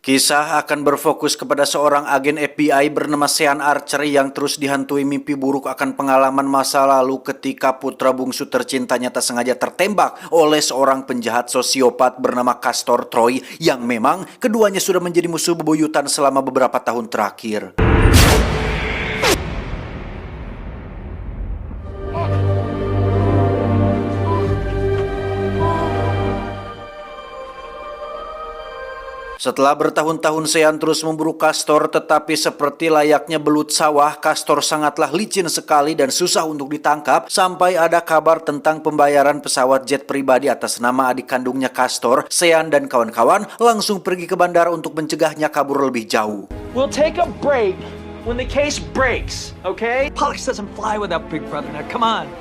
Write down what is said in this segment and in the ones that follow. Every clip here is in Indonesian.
Kisah akan berfokus kepada seorang agen FBI bernama Sean Archer yang terus dihantui mimpi buruk akan pengalaman masa lalu ketika putra bungsu tercintanya tak sengaja tertembak oleh seorang penjahat sosiopat bernama Castor Troy yang memang keduanya sudah menjadi musuh bebuyutan selama beberapa tahun terakhir. Setelah bertahun-tahun Sean terus memburu Castor, tetapi seperti layaknya belut sawah, Castor sangatlah licin sekali dan susah untuk ditangkap sampai ada kabar tentang pembayaran pesawat jet pribadi atas nama adik kandungnya Castor. Sean dan kawan-kawan langsung pergi ke bandara untuk mencegahnya kabur lebih jauh. We'll take a break when the case breaks, okay? Pollux doesn't fly without Big Brother. Now, come on.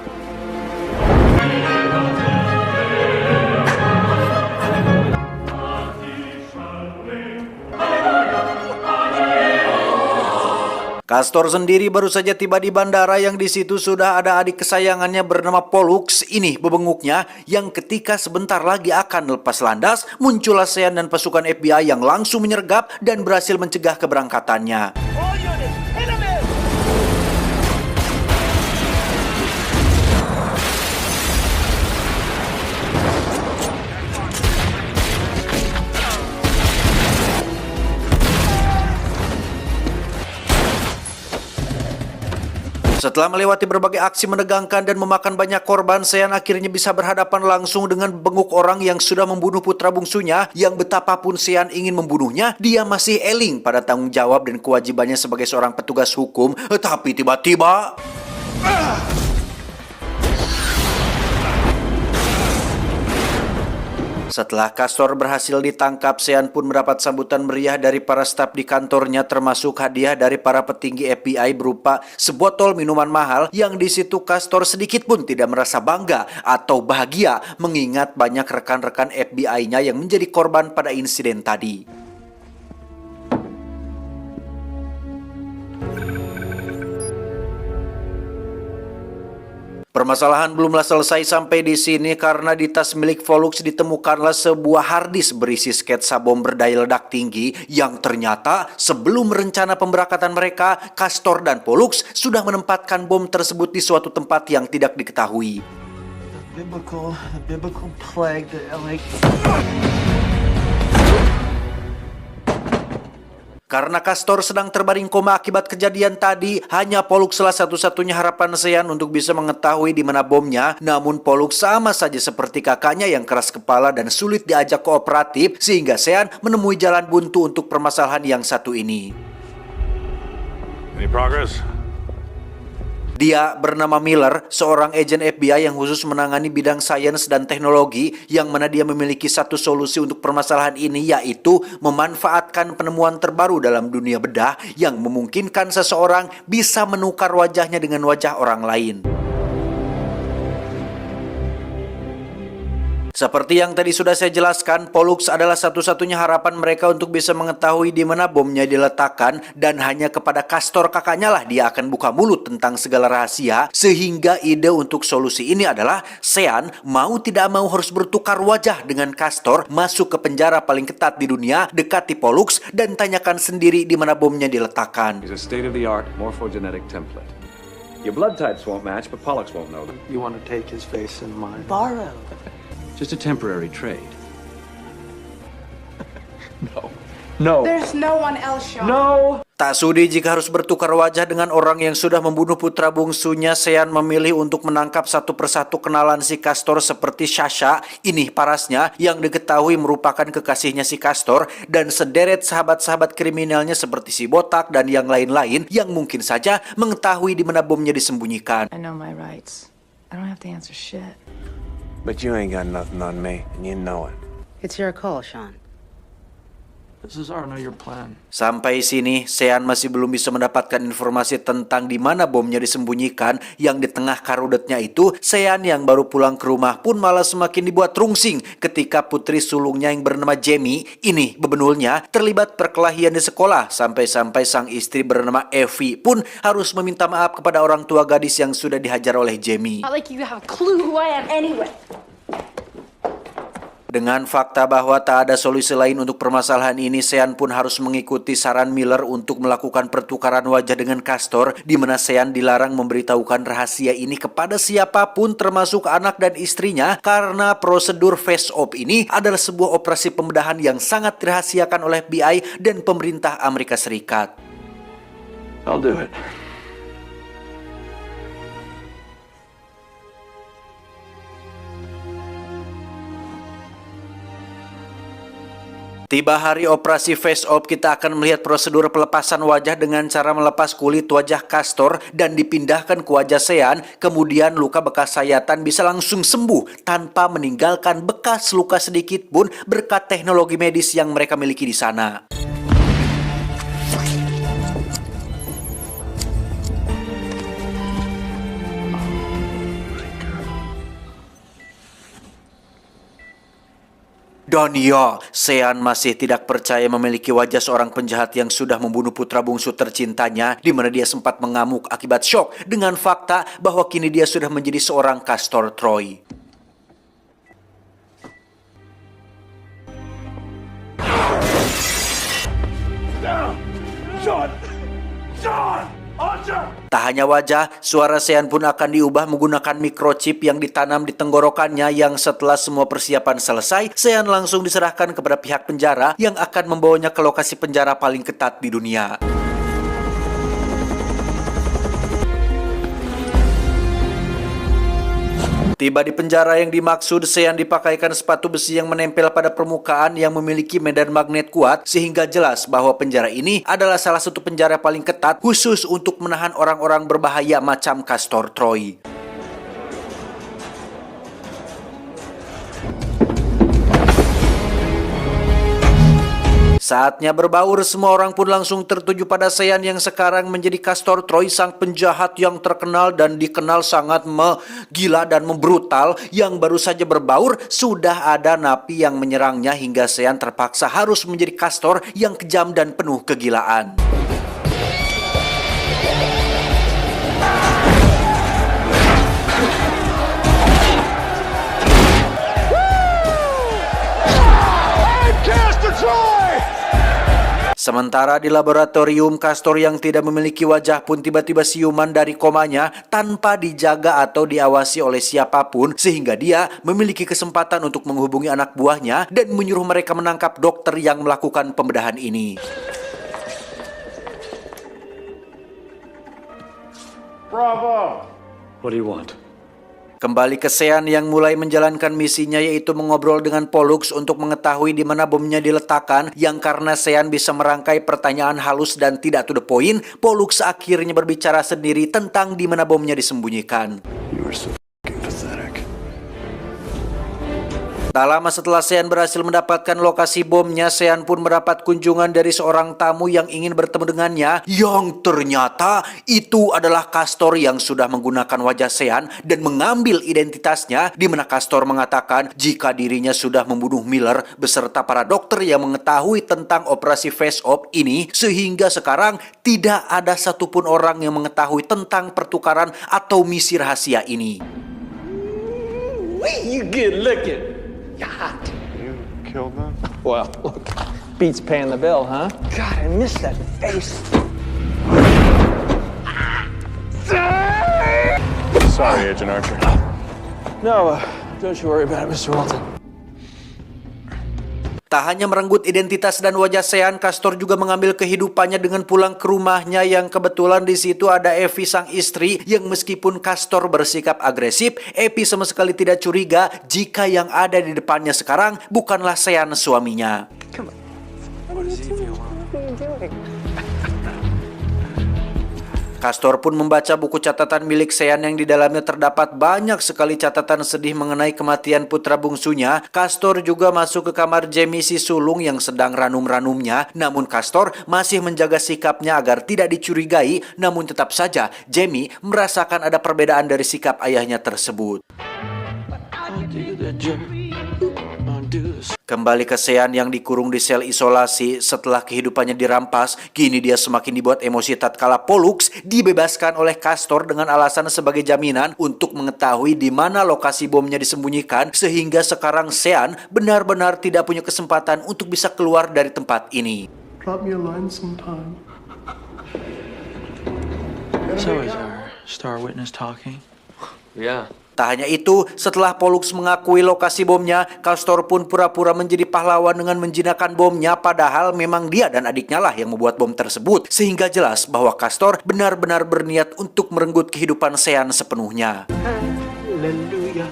Castor sendiri baru saja tiba di bandara yang di situ sudah ada adik kesayangannya bernama Pollux. Ini bebenguknya yang ketika sebentar lagi akan lepas landas, muncullah Sean dan pasukan FBI yang langsung menyergap dan berhasil mencegah keberangkatannya. Setelah melewati berbagai aksi menegangkan dan memakan banyak korban, Sean akhirnya bisa berhadapan langsung dengan benguk orang yang sudah membunuh putra bungsunya, yang betapapun Sean ingin membunuhnya, dia masih eling pada tanggung jawab dan kewajibannya sebagai seorang petugas hukum. Tapi tiba-tiba... Setelah Castor berhasil ditangkap, Sean pun mendapat sambutan meriah dari para staf di kantornya, termasuk hadiah dari para petinggi FBI berupa sebotol minuman mahal yang di situ Castor sedikit pun tidak merasa bangga atau bahagia mengingat banyak rekan-rekan FBI-nya yang menjadi korban pada insiden tadi. Permasalahan belumlah selesai sampai di sini karena di tas milik Pollux ditemukanlah sebuah harddisk berisi sketsa bom berdaya ledak tinggi yang ternyata sebelum rencana pemberangkatan mereka, Castor dan Pollux sudah menempatkan bom tersebut di suatu tempat yang tidak diketahui. The biblical plague that like... Karena Castor sedang terbaring koma akibat kejadian tadi, hanya Pollux salah satu-satunya harapan Sean untuk bisa mengetahui di mana bomnya. Namun Pollux sama saja seperti kakaknya yang keras kepala dan sulit diajak kooperatif, sehingga Sean menemui jalan buntu untuk permasalahan yang satu ini. Any progress? Dia bernama Miller, seorang agen FBI yang khusus menangani bidang sains dan teknologi, yang mana dia memiliki satu solusi untuk permasalahan ini, yaitu memanfaatkan penemuan terbaru dalam dunia bedah yang memungkinkan seseorang bisa menukar wajahnya dengan wajah orang lain. Seperti yang tadi sudah saya jelaskan, Pollux adalah satu-satunya harapan mereka untuk bisa mengetahui di mana bomnya diletakkan, dan hanya kepada Castor kakaknya lah dia akan buka mulut tentang segala rahasia, sehingga ide untuk solusi ini adalah Sean mau tidak mau harus bertukar wajah dengan Castor, masuk ke penjara paling ketat di dunia, dekati Pollux dan tanyakan sendiri di mana bomnya diletakkan. He's a state-of-the-art morphogenetic template. Your blood types won't match, but Pollux won't know them. You want to take his face and mine? Borrow. Just a temporary trade. No. There's no one else, Sean. No. Tak sudi jika harus bertukar wajah dengan orang yang sudah membunuh putra bungsunya, Sean memilih untuk menangkap satu persatu kenalan si Castor seperti Sasha, ini parasnya, yang diketahui merupakan kekasihnya si Castor, dan sederet sahabat-sahabat kriminalnya seperti si Botak dan yang lain-lain yang mungkin saja mengetahui di mana bomnya disembunyikan. I know my rights. I don't have to answer shit. But you ain't got nothing on me, and you know it. It's your call, Sean. This is our know your plan. Sampai sini, Sean masih belum bisa mendapatkan informasi tentang di mana bomnya disembunyikan. Yang di tengah karudetnya itu, Sean yang baru pulang ke rumah pun malah semakin dibuat rungsing ketika putri sulungnya yang bernama Jamie, ini bebenulnya, terlibat perkelahian di sekolah. Sampai-sampai sang istri bernama Evie pun harus meminta maaf kepada orang tua gadis yang sudah dihajar oleh Jamie. Not like you have a clue who I am anyway. Dengan fakta bahwa tak ada solusi lain untuk permasalahan ini, Sean pun harus mengikuti saran Miller untuk melakukan pertukaran wajah dengan Castor, di mana Sean dilarang memberitahukan rahasia ini kepada siapapun termasuk anak dan istrinya, karena prosedur face-off ini adalah sebuah operasi pembedahan yang sangat dirahasiakan oleh FBI dan pemerintah Amerika Serikat. I'll do it. Tiba hari operasi face-off, kita akan melihat prosedur pelepasan wajah dengan cara melepas kulit wajah Castor dan dipindahkan ke wajah Sean. Kemudian luka bekas sayatan bisa langsung sembuh tanpa meninggalkan bekas luka sedikit pun berkat teknologi medis yang mereka miliki di sana. Dan ya, Sean masih tidak percaya memiliki wajah seorang penjahat yang sudah membunuh putra bungsu tercintanya, di mana dia sempat mengamuk akibat syok dengan fakta bahwa kini dia sudah menjadi seorang Castor Troy. Tak hanya wajah, suara Sean pun akan diubah menggunakan microchip yang ditanam di tenggorokannya, yang setelah semua persiapan selesai, Sean langsung diserahkan kepada pihak penjara yang akan membawanya ke lokasi penjara paling ketat di dunia. Tiba di penjara yang dimaksud, Sean dipakaikan sepatu besi yang menempel pada permukaan yang memiliki medan magnet kuat, sehingga jelas bahwa penjara ini adalah salah satu penjara paling ketat khusus untuk menahan orang-orang berbahaya macam Castor Troy. Saatnya berbaur, semua orang pun langsung tertuju pada Sean yang sekarang menjadi Castor Troy, sang penjahat yang terkenal dan dikenal sangat gila dan membrutal, yang baru saja berbaur sudah ada napi yang menyerangnya hingga Sean terpaksa harus menjadi Castor yang kejam dan penuh kegilaan. Sementara di laboratorium, Castor yang tidak memiliki wajah pun tiba-tiba siuman dari komanya tanpa dijaga atau diawasi oleh siapapun, sehingga dia memiliki kesempatan untuk menghubungi anak buahnya dan menyuruh mereka menangkap dokter yang melakukan pembedahan ini. Bravo! What do you want? Kembali ke Sean yang mulai menjalankan misinya, yaitu mengobrol dengan Pollux untuk mengetahui di mana bomnya diletakkan, yang karena Sean bisa merangkai pertanyaan halus dan tidak to the point, Pollux akhirnya berbicara sendiri tentang di mana bomnya disembunyikan. You are so fucking pathetic. Tak lama setelah Sean berhasil mendapatkan lokasi bomnya, Sean pun mendapat kunjungan dari seorang tamu yang ingin bertemu dengannya, yang ternyata itu adalah Castor yang sudah menggunakan wajah Sean dan mengambil identitasnya, di mana Castor mengatakan jika dirinya sudah membunuh Miller beserta para dokter yang mengetahui tentang operasi face-off ini, sehingga sekarang tidak ada satupun orang yang mengetahui tentang pertukaran atau misi rahasia ini. You good looking. You killed them? Well, look, beats paying the bill, huh? God, I miss that face. Sorry, Agent Archer. No, don't you worry about it, Mr. Walton. Tak hanya merenggut identitas dan wajah Sean, Castor juga mengambil kehidupannya dengan pulang ke rumahnya, yang kebetulan di situ ada Evie sang istri, yang meskipun Castor bersikap agresif, Evie sama sekali tidak curiga jika yang ada di depannya sekarang bukanlah Sean suaminya. Come on. What is he doing? What are you doing? Castor pun membaca buku catatan milik Sean yang di dalamnya terdapat banyak sekali catatan sedih mengenai kematian putra bungsunya. Castor juga masuk ke kamar Jamie si sulung yang sedang ranum-ranumnya. Namun Castor masih menjaga sikapnya agar tidak dicurigai. Namun tetap saja Jamie merasakan ada perbedaan dari sikap ayahnya tersebut. Kembali ke Sean yang dikurung di sel isolasi setelah kehidupannya dirampas, kini dia semakin dibuat emosi tatkala Pollux dibebaskan oleh Castor dengan alasan sebagai jaminan untuk mengetahui di mana lokasi bomnya disembunyikan, sehingga sekarang Sean benar-benar tidak punya kesempatan untuk bisa keluar dari tempat ini. Drop me a line sometime. So is our star witness talking? Yeah. Tak hanya itu, setelah Pollux mengakui lokasi bomnya, Castor pun pura-pura menjadi pahlawan dengan menjinakkan bomnya, padahal memang dia dan adiknya lah yang membuat bom tersebut. Sehingga jelas bahwa Castor benar-benar berniat untuk merenggut kehidupan Sean sepenuhnya. Hallelujah.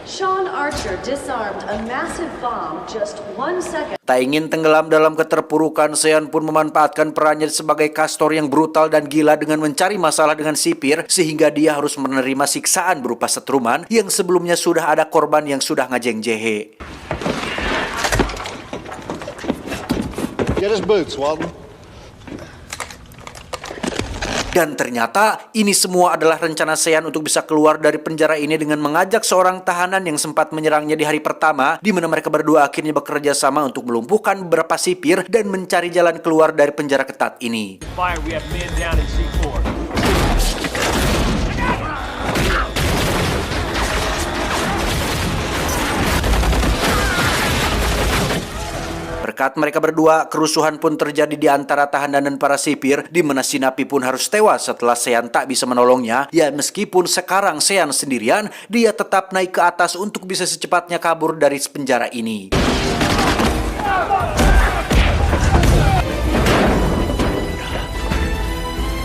Sean Archer disarmed a massive bomb just 1 second. Tak ingin tenggelam dalam keterpurukan, Sean pun memanfaatkan perannya sebagai Castor yang brutal dan gila dengan mencari masalah dengan sipir, sehingga dia harus menerima siksaan berupa setruman yang sebelumnya sudah ada korban yang sudah ngajeng jehe. Get his boots, Walton. Dan ternyata ini semua adalah rencana Sean untuk bisa keluar dari penjara ini dengan mengajak seorang tahanan yang sempat menyerangnya di hari pertama, di mana mereka berdua akhirnya bekerja sama untuk melumpuhkan beberapa sipir dan mencari jalan keluar dari penjara ketat ini. Fire, we have men down in C4. Berkat mereka berdua, kerusuhan pun terjadi di antara tahanan dan para sipir, di mana si napi pun harus tewas setelah Sean tak bisa menolongnya. Ya, meskipun sekarang Sean sendirian, dia tetap naik ke atas untuk bisa secepatnya kabur dari penjara ini.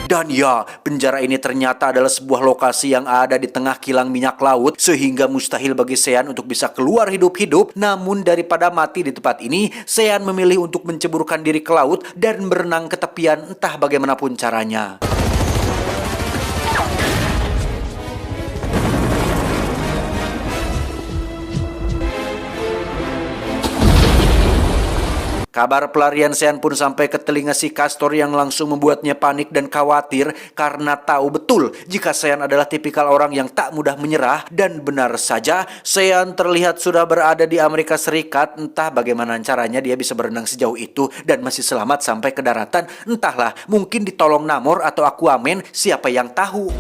Dan ya, penjara ini ternyata adalah sebuah lokasi yang ada di tengah kilang minyak laut, sehingga mustahil bagi Sean untuk bisa keluar hidup-hidup. Namun daripada mati di tempat ini, Sean memilih untuk menceburkan diri ke laut dan berenang ke tepian entah bagaimanapun caranya. Kabar pelarian Sean pun sampai ke telinga si Castor yang langsung membuatnya panik dan khawatir karena tahu betul jika Sean adalah tipikal orang yang tak mudah menyerah. Dan benar saja, Sean terlihat sudah berada di Amerika Serikat. Entah bagaimana caranya dia bisa berenang sejauh itu dan masih selamat sampai ke daratan. Entahlah, mungkin ditolong Namor atau Aquaman, siapa yang tahu.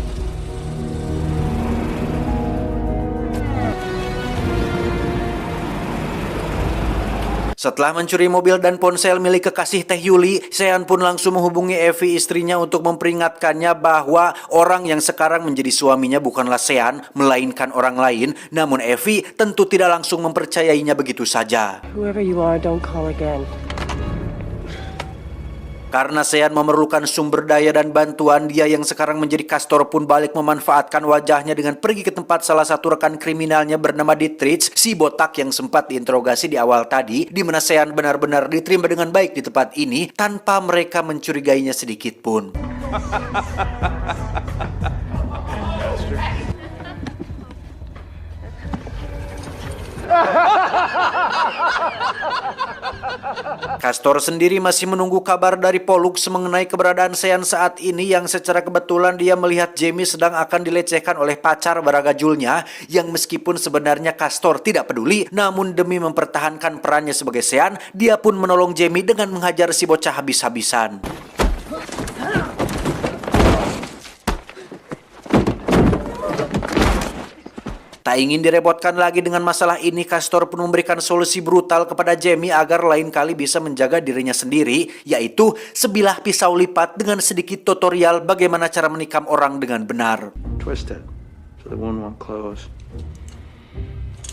Setelah mencuri mobil dan ponsel milik kekasih Teh Yuli, Sean pun langsung menghubungi Evie, istrinya, untuk memperingatkannya bahwa orang yang sekarang menjadi suaminya bukanlah Sean, melainkan orang lain. Namun Evie tentu tidak langsung mempercayainya begitu saja. Whoever you are, don't call again. Karena Sean memerlukan sumber daya dan bantuan, dia yang sekarang menjadi Castor pun balik memanfaatkan wajahnya dengan pergi ke tempat salah satu rekan kriminalnya bernama Dietrich, si botak yang sempat diinterogasi di awal tadi, di mana Sean benar-benar diterima dengan baik di tempat ini tanpa mereka mencurigainya sedikit pun. Castor sendiri masih menunggu kabar dari Pollux mengenai keberadaan Sean saat ini, yang secara kebetulan dia melihat Jamie sedang akan dilecehkan oleh pacar baragajulnya, yang meskipun sebenarnya Castor tidak peduli, namun demi mempertahankan perannya sebagai Sean, dia pun menolong Jamie dengan menghajar si bocah habis-habisan. Tak ingin direpotkan lagi dengan masalah ini, Castor pun memberikan solusi brutal kepada Jamie agar lain kali bisa menjaga dirinya sendiri, yaitu sebilah pisau lipat dengan sedikit tutorial bagaimana cara menikam orang dengan benar. Twist it so the wound won't close.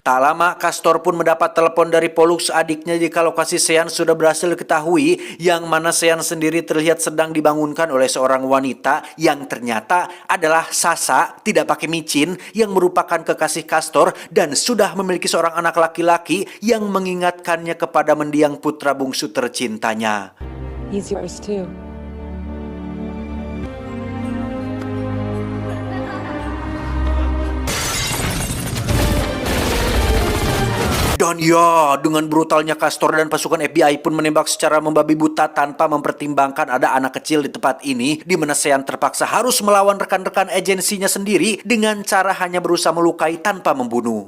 Tak lama, Castor pun mendapat telepon dari Pollux, adiknya, jika lokasi Sean sudah berhasil diketahui, yang mana Sean sendiri terlihat sedang dibangunkan oleh seorang wanita yang ternyata adalah Sasha, tidak pakai micin, yang merupakan kekasih Castor dan sudah memiliki seorang anak laki-laki yang mengingatkannya kepada mendiang putra bungsu tercintanya. He's yours too. Dan ya, dengan brutalnya Castor dan pasukan FBI pun menembak secara membabi buta tanpa mempertimbangkan ada anak kecil di tempat ini, di mana Sean terpaksa harus melawan rekan-rekan agensinya sendiri dengan cara hanya berusaha melukai tanpa membunuh.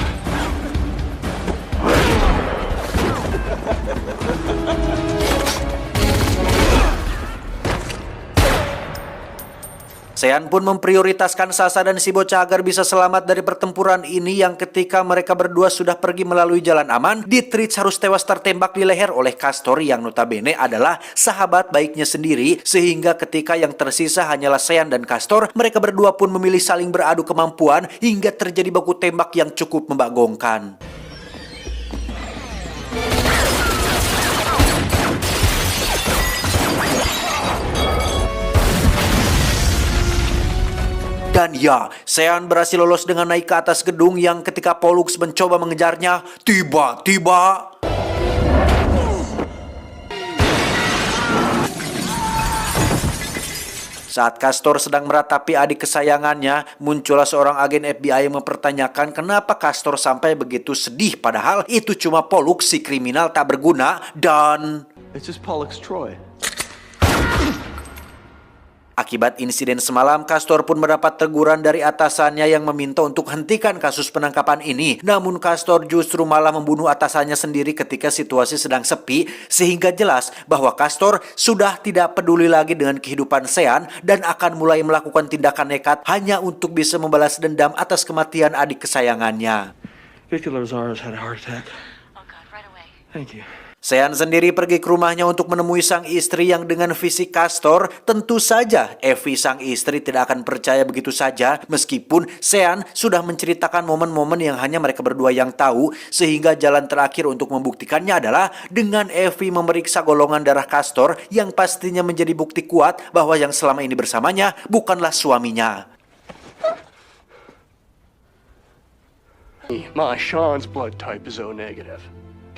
Sean pun memprioritaskan Sasha dan si bocah agar bisa selamat dari pertempuran ini yang ketika mereka berdua sudah pergi melalui jalan aman, Dietrich harus tewas tertembak di leher oleh Castor yang notabene adalah sahabat baiknya sendiri, sehingga ketika yang tersisa hanyalah Sean dan Castor, mereka berdua pun memilih saling beradu kemampuan hingga terjadi baku tembak yang cukup membagongkan. Dan ya, Sean berhasil lolos dengan naik ke atas gedung yang ketika Pollux mencoba mengejarnya, tiba-tiba saat Castor sedang meratapi adik kesayangannya, muncullah seorang agen FBI yang mempertanyakan kenapa Castor sampai begitu sedih padahal itu cuma Pollux si kriminal tak berguna dan... It's just Pollux Troy. Akibat insiden semalam, Castor pun mendapat teguran dari atasannya yang meminta untuk hentikan kasus penangkapan ini. Namun Castor justru malah membunuh atasannya sendiri ketika situasi sedang sepi, sehingga jelas bahwa Castor sudah tidak peduli lagi dengan kehidupan Sean dan akan mulai melakukan tindakan nekat hanya untuk bisa membalas dendam atas kematian adik kesayangannya. Victor Lazarus had a heart attack. Oh God, right away. Thank you. Sean sendiri pergi ke rumahnya untuk menemui sang istri yang dengan fisik Castor, tentu saja Evie sang istri tidak akan percaya begitu saja meskipun Sean sudah menceritakan momen-momen yang hanya mereka berdua yang tahu, sehingga jalan terakhir untuk membuktikannya adalah dengan Evie memeriksa golongan darah Castor yang pastinya menjadi bukti kuat bahwa yang selama ini bersamanya bukanlah suaminya. My Sean's blood type is O negative.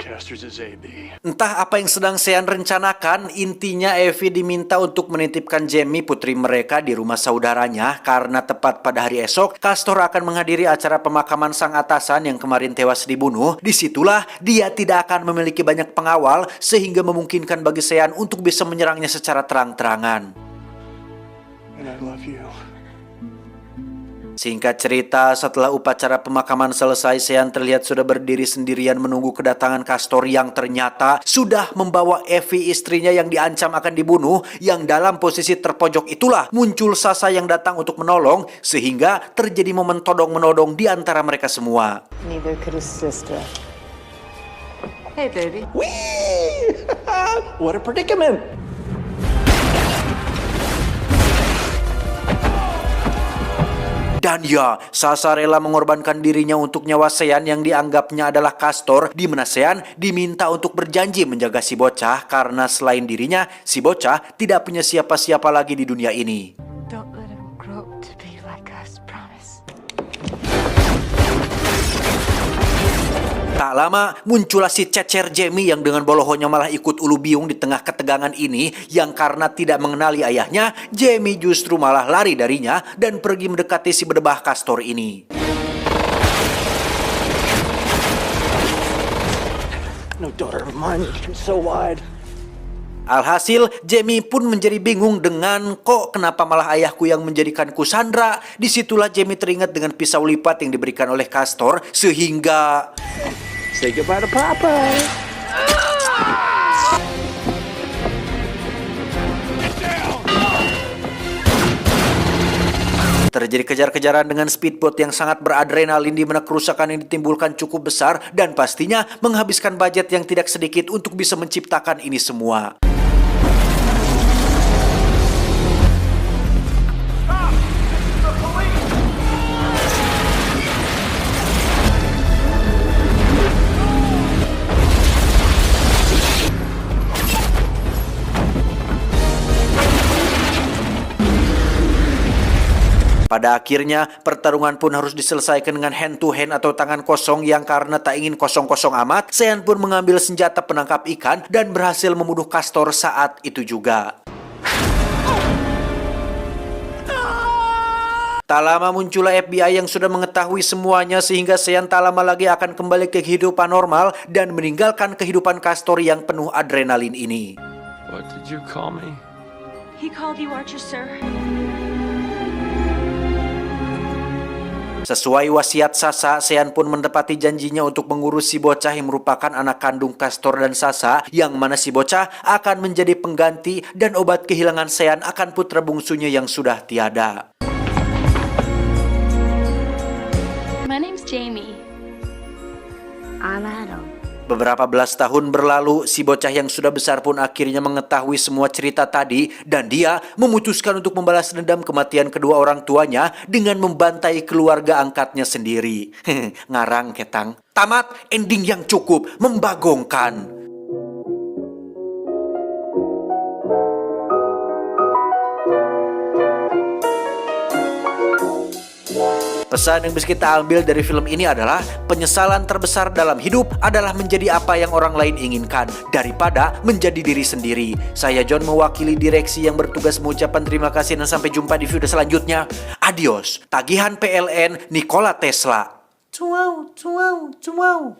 Caster's is AB. Entah apa yang sedang Sean rencanakan, intinya Evie diminta untuk menitipkan Jamie putri mereka di rumah saudaranya karena tepat pada hari esok Castor akan menghadiri acara pemakaman sang atasan yang kemarin tewas dibunuh. Disitulah dia tidak akan memiliki banyak pengawal sehingga memungkinkan bagi Sean untuk bisa menyerangnya secara terang-terangan. And I love you. Singkat cerita, setelah upacara pemakaman selesai, Sean terlihat sudah berdiri sendirian menunggu kedatangan Castor yang ternyata sudah membawa Evie istrinya yang diancam akan dibunuh, yang dalam posisi terpojok itulah muncul Sasha yang datang untuk menolong, sehingga terjadi momen todong-menodong di antara mereka semua. Neither could his sister. Hey, baby. What a predicament! Dan ya, Sasha rela mengorbankan dirinya untuk nyawa Sean yang dianggapnya adalah Castor, di mana Sean diminta untuk berjanji menjaga si bocah karena selain dirinya, si bocah tidak punya siapa-siapa lagi di dunia ini. Don't let him grow to be like us, promise. Tak lama, muncullah si cecer Jamie yang dengan bolohonya malah ikut ulu biung di tengah ketegangan ini, yang karena tidak mengenali ayahnya, Jamie justru malah lari darinya dan pergi mendekati si berdebah Castor ini. No daughter of mine is so wide. Alhasil, Jamie pun menjadi bingung dengan kok kenapa malah ayahku yang menjadikanku Sandra. Disitulah Jamie teringat dengan pisau lipat yang diberikan oleh Castor, sehingga... Say goodbye to Papa. terjadi kejar-kejaran dengan speedboat yang sangat beradrenalin di mana kerusakan yang ditimbulkan cukup besar dan pastinya menghabiskan budget yang tidak sedikit untuk bisa menciptakan ini semua. Pada akhirnya, pertarungan pun harus diselesaikan dengan hand to hand atau tangan kosong yang karena tak ingin kosong-kosong amat, Sean pun mengambil senjata penangkap ikan dan berhasil membunuh Castor saat itu juga. Tak lama muncullah FBI yang sudah mengetahui semuanya sehingga Sean tak lama lagi akan kembali ke kehidupan normal dan meninggalkan kehidupan Castor yang penuh adrenalin ini. What did you call me? He called you Archer, sir. Sesuai wasiat Sasa, Sean pun menepati janjinya untuk mengurus si bocah yang merupakan anak kandung Castor dan Sasa, yang mana si bocah akan menjadi pengganti dan obat kehilangan Sean akan putra bungsunya yang sudah tiada. My name's Jamie. I'm Adam. Beberapa belas tahun berlalu, si bocah yang sudah besar pun akhirnya mengetahui semua cerita tadi dan dia memutuskan untuk membalas dendam kematian kedua orang tuanya dengan membantai keluarga angkatnya sendiri. Ngarang ketang. Tamat, ending yang cukup membagongkan. Pesan yang bisa kita ambil dari film ini adalah penyesalan terbesar dalam hidup adalah menjadi apa yang orang lain inginkan daripada menjadi diri sendiri. Saya John mewakili direksi yang bertugas mengucapkan terima kasih dan sampai jumpa di video selanjutnya. Adios. Tagihan PLN Nikola Tesla. Cuau, cuau, cuau.